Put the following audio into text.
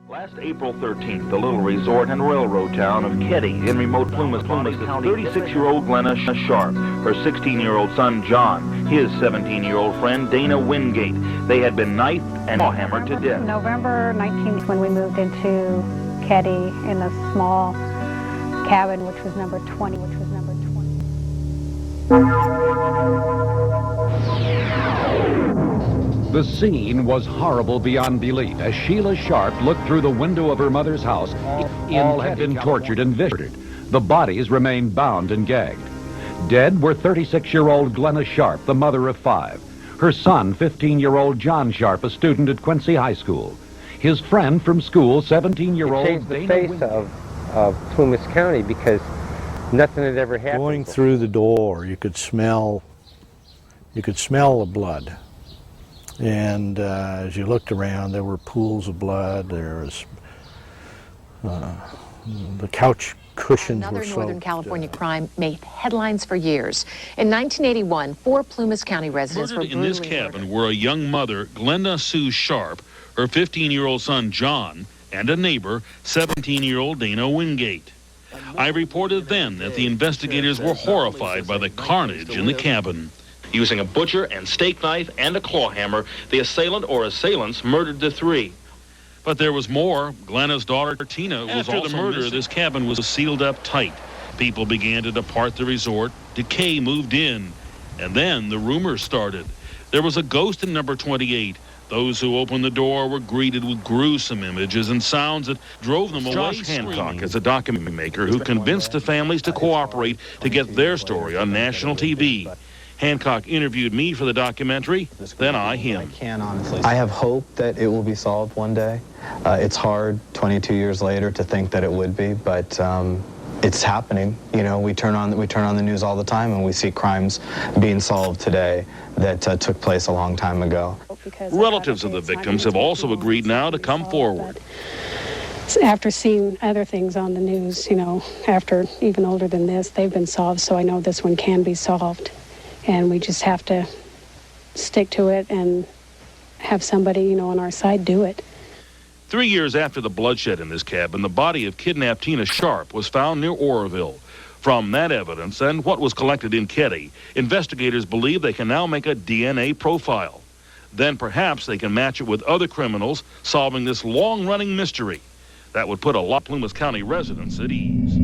Last April 13th, the little resort and railroad town of Keddie in remote Plumas County, 36-year-old Glenna Sharp, her 16-year-old son John, his 17-year-old friend Dana Wingate. They had been knifed and hammered to death. November 19th, when we moved into Keddie in a small cabin, which was number 20, The scene was horrible beyond belief as Sheila Sharp looked through the window of her mother's house. All had been tortured and viciated. The bodies remained bound and gagged. Dead were 36-year-old Glenna Sharp, the mother of 5. Her son, 15-year-old John Sharp, a student at Quincy High School. His friend from school, 17-year-old Dana Wingate. It changed the face of Plumas County because nothing had ever happened. Going through the door, you could smell the blood. And as you looked around, there were pools of blood. There was the couch cushions were Another soaked. Northern California crime made headlines for years. In 1981, 4 Plumas County residents were murdered in this cabin were a young mother, Glenna Sue Sharp, her 15-year-old son John, and a neighbor, 17-year-old Dana Wingate. I reported then that the investigators were horrified by the carnage in the cabin. Using a butcher and steak knife and a claw hammer, the assailant or assailants murdered the 3. But there was more. Glenna's daughter, Tina, was also the murder. This cabin was sealed up tight. People began to depart the resort. Decay moved in. And then the rumors started. There was a ghost in number 28. Those who opened the door were greeted with gruesome images and sounds that drove them away. Josh Hancock is a documentary maker who convinced the families to cooperate to get their story on national TV. Hancock interviewed me for the documentary, then I him. I have hope that it will be solved one day. It's hard 22 years later to think that it would be, but it's happening. You know, we turn on the news all the time and we see crimes being solved today that took place a long time ago. Relatives of the victims have also agreed now to come forward. After seeing other things on the news, you know, after even older than this, they've been solved, so I know this one can be solved. And we just have to stick to it and have somebody, you know, on our side do it. 3 years after the bloodshed in this cabin, the body of kidnapped Tina Sharp was found near Oroville. From that evidence and what was collected in Keddie, investigators believe they can now make a DNA profile. Then perhaps they can match it with other criminals, solving this long-running mystery. That would put a lot of Plumas County residents at ease.